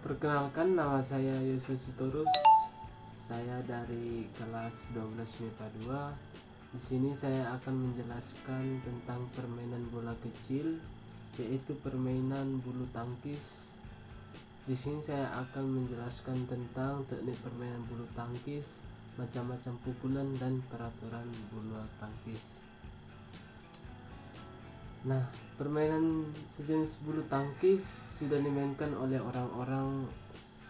Perkenalkan, nama saya Yusuf Sitorus. Saya dari kelas 12 MIPA 2. Di sini saya akan menjelaskan tentang permainan bola kecil, yaitu permainan bulu tangkis. Di sini saya akan menjelaskan tentang teknik permainan bulu tangkis, macam-macam pukulan dan peraturan bulu tangkis. Nah, permainan sejenis bulu tangkis sudah dimainkan oleh orang-orang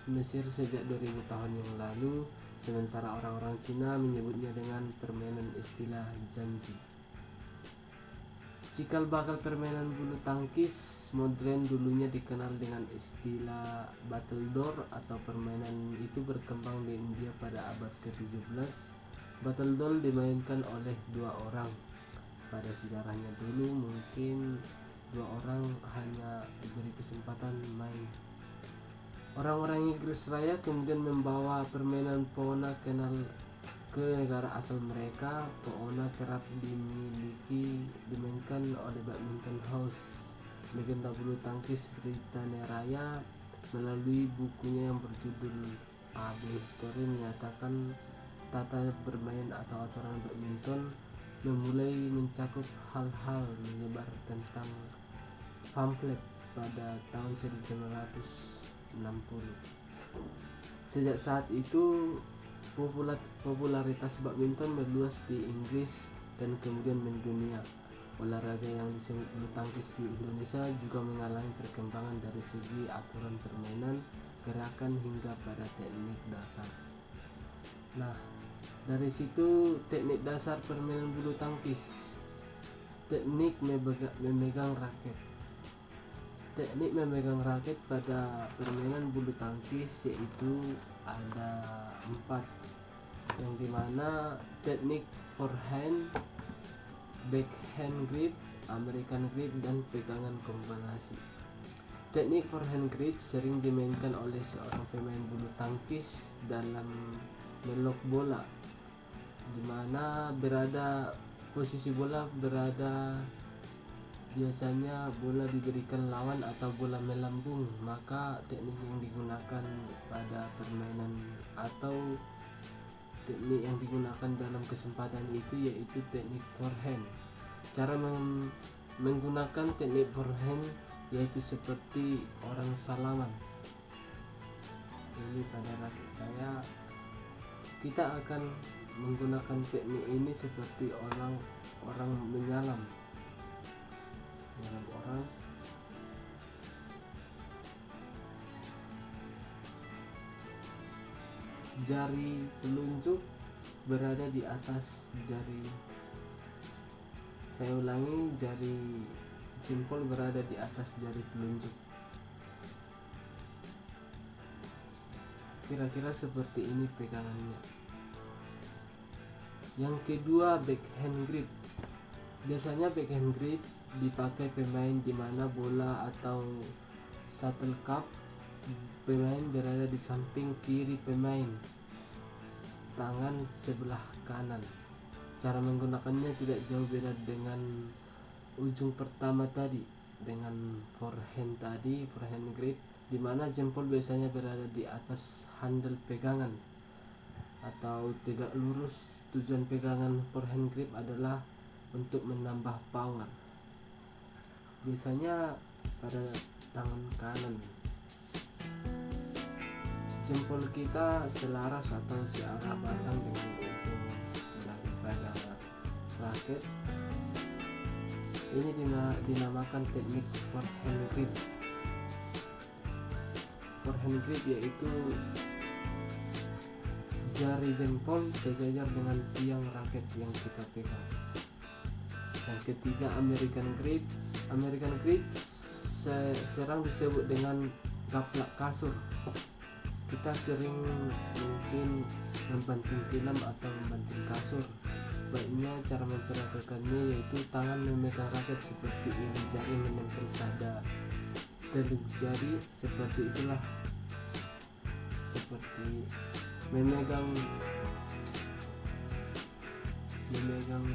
Mesir sejak 2000 tahun yang lalu, sementara orang-orang Cina menyebutnya dengan permainan istilah janji. Cikal bakal permainan bulu tangkis modern dulunya dikenal dengan istilah battledore, atau permainan itu berkembang di India pada abad ke-17. Battledore dimainkan oleh dua orang. Pada sejarahnya dulu mungkin dua orang hanya diberi kesempatan main. Orang-orang Inggris Raya kemudian membawa permainan Poona kenal ke negara asal mereka. Poona kerap dimainkan oleh Badminton House, legenda bulu tangkis Britania Raya. Melalui bukunya yang berjudul AB History menyatakan tata bermain atau aturan badminton memulai mencakup hal-hal menyebar tentang pamflet pada tahun 1960. Sejak saat itu popularitas badminton meluas di Inggris dan kemudian mendunia. Olahraga yang disebut bulu tangkis di Indonesia juga mengalami perkembangan dari segi aturan permainan, gerakan hingga pada teknik dasar. Nah, dari situ teknik dasar permainan bulu tangkis. Teknik memegang raket. Teknik memegang raket pada permainan bulu tangkis yaitu ada 4, yang dimana teknik forehand, backhand grip, American grip, dan pegangan kombinasi. Teknik forehand grip sering dimainkan oleh seorang pemain bulu tangkis dalam melok bola, dimana posisi bola berada, biasanya bola diberikan lawan atau bola melambung. Maka teknik yang digunakan pada permainan atau teknik yang digunakan dalam kesempatan itu yaitu teknik forehand. Cara menggunakan teknik forehand yaitu seperti orang salaman. Ini pada raket saya, kita akan menggunakan teknik ini seperti orang menyalam orang. Jari telunjuk berada di atas jari, saya ulangi, jari jempol berada di atas jari telunjuk. Kira-kira seperti ini pegangannya. Yang kedua, backhand grip. Biasanya backhand grip dipakai pemain di mana bola atau shuttlecock pemain berada di samping kiri pemain, tangan sebelah kanan. Cara menggunakannya tidak jauh beda dengan ujung pertama tadi, dengan forehand grip, di mana jempol biasanya berada di atas handle pegangan atau tegak lurus. Tujuan pegangan forehand grip adalah untuk menambah power, biasanya pada tangan kanan. Jempol kita selaras atau searah batang dengan ujung daripada raket. Ini dinamakan teknik forehand grip. Forehand grip yaitu jari jempol sejajar dengan tiang raket yang kita pegang. Yang ketiga, American grip. American grip sering disebut dengan gaplak kasur. Kita sering mungkin membanting tilam atau membanting kasur. Baiknya cara memperagakannya yaitu tangan memegang raket seperti ini, jari menempel pada teluk jari, seperti itulah, seperti memegang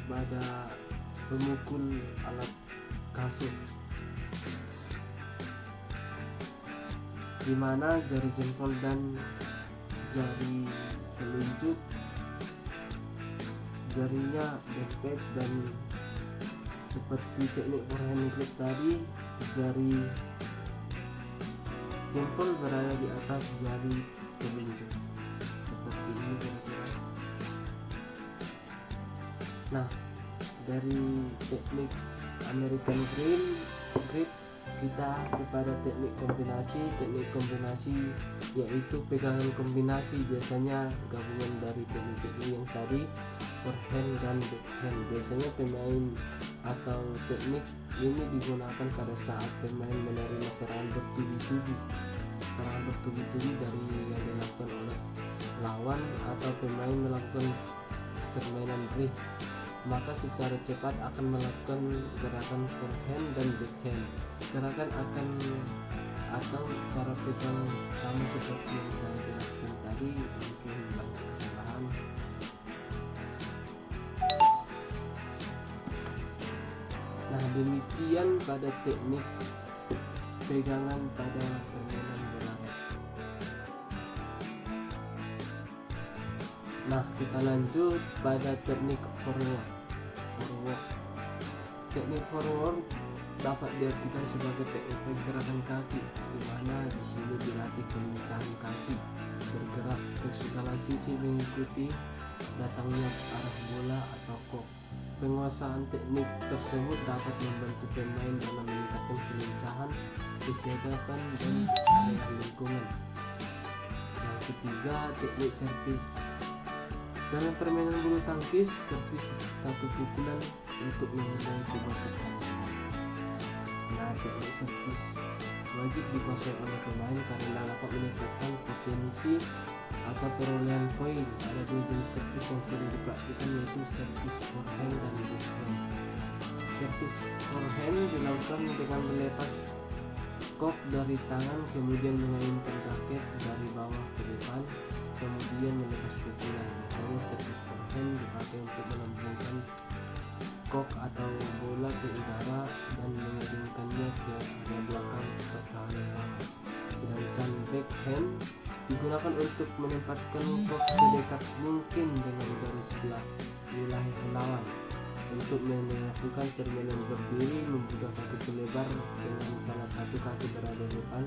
pada pemukul alat kasur. di mana jari jempol dan jari telunjuk jarinya dempet, dan seperti teknik forehand grip tadi, jari jempol berada di atas jari telunjuk seperti ini kira-kira. Nah, dari teknik American grip kita kepada teknik kombinasi yaitu pegangan kombinasi, biasanya gabungan dari teknik-teknik yang tadi, forehand dan backhand. Biasanya pemain atau teknik ini digunakan pada saat pemain menerima serangan bertubi-tubi dari yang dilakukan oleh lawan atau pemain melakukan permainan drift, maka secara cepat akan melakukan gerakan forehand dan backhand. Gerakan akan atau cara pegang sama seperti yang saya jelaskan tadi, mungkin banyak kesalahan. Nah, demikian pada teknik pegangan pada permainan bola raket. Nah, kita lanjut pada teknik forward. Teknik forward dapat diartikan sebagai teknik pergerakan kaki, di mana di sini dilatih kelincahan kaki bergerak ke segala sisi mengikuti datangnya arah bola atau kok. Penguasaan teknik tersebut dapat membantu pemain dalam meningkatkan kelincahan, kesiapan, dan area lingkungan. Yang ketiga, teknik servis. Dalam permainan bulu tangkis, servis satu pukulan untuk memulai sebuah pertandingan. Nah, teknik servis wajib dikuasai oleh pemain karena dapat meningkatkan potensi atau perolehan poin. Ada dua jenis servis yang sering dipraktikkan, yaitu servis forehand dan backhand. Servis forehand dilakukan dengan melepas kok dari tangan, kemudian mengayunkan raket dari bawah ke depan, kemudian melepas pukulan. Biasanya servis forehand dipakai untuk melambungkan kok atau bola ke udara dan mengirimkannya ke area belakang pertahanan lawan. Sedangkan backhand digunakan untuk menempatkan kok sedekat mungkin dengan garis wilayah lawan. Untuk melakukan permainan berdiri, membuka kaki selebar dengan salah satu kaki berada di depan.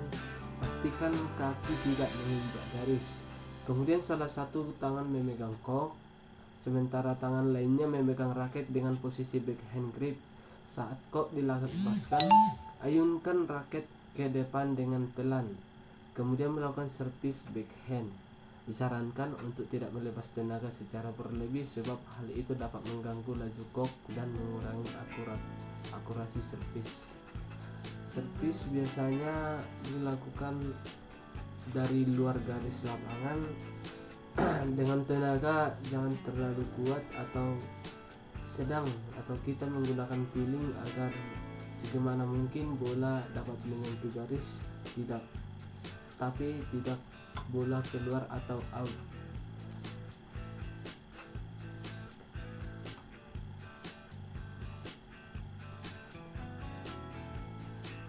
Pastikan kaki tidak menginjak garis. Kemudian salah satu tangan memegang kok, sementara tangan lainnya memegang raket dengan posisi backhand grip. Saat kok dilepaskan, ayunkan raket ke depan dengan pelan, kemudian melakukan servis backhand. Disarankan untuk tidak melepas tenaga secara berlebih, sebab hal itu dapat mengganggu laju kok dan mengurangi akurasi servis. Servis biasanya dilakukan dari luar garis lapangan dengan tenaga jangan terlalu kuat atau sedang, atau kita menggunakan feeling agar segimana mungkin bola dapat menyentuh garis, tapi tidak bola keluar atau out.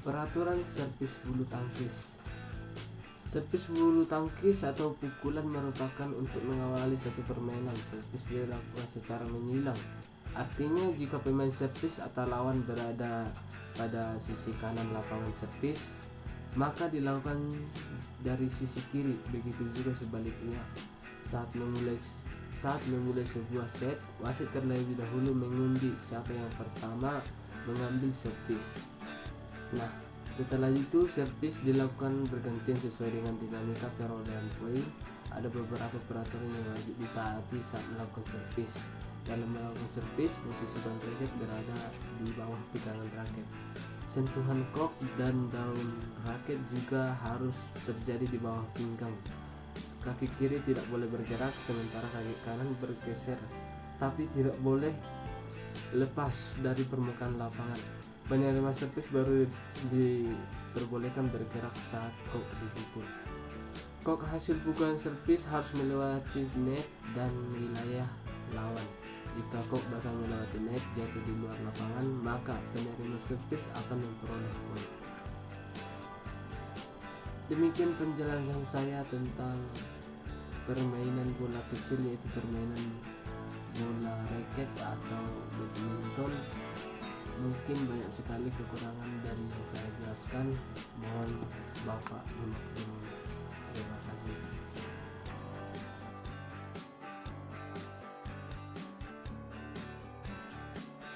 Peraturan servis bulu tangkis. Servis bulu tangkis atau pukulan merupakan untuk mengawali satu permainan. Servis dilakukan secara menyilang. Artinya jika pemain servis atau lawan berada pada sisi kanan lapangan servis, maka dilakukan dari sisi kiri. Begitu juga sebaliknya. Saat memulai sebuah set, wasit terlebih dahulu mengundi siapa yang pertama mengambil servis. Nah, setelah itu servis dilakukan bergantian sesuai dengan dinamika perolehan poin. Ada beberapa peraturan yang wajib ditaati saat melakukan servis. Dalam melakukan servis, posisi ban raket berada di bawah pegangan raket. Sentuhan kok dan daun raket juga harus terjadi di bawah pinggang. Kaki kiri tidak boleh bergerak, sementara kaki kanan bergeser, tapi tidak boleh lepas dari permukaan lapangan. Penerima servis baru diperbolehkan bergerak saat kok dipukul. Kok hasil pukulan servis harus melewati net dan wilayah lawan. Jika kok bakal melewati net jatuh di luar lapangan, maka penerima servis akan memperoleh poin. Demikian penjelasan saya tentang permainan bola kecil, yaitu permainan bola raket atau badminton. Mungkin banyak sekali kekurangan dari yang saya jelaskan, mohon Bapak untuk terima kasih.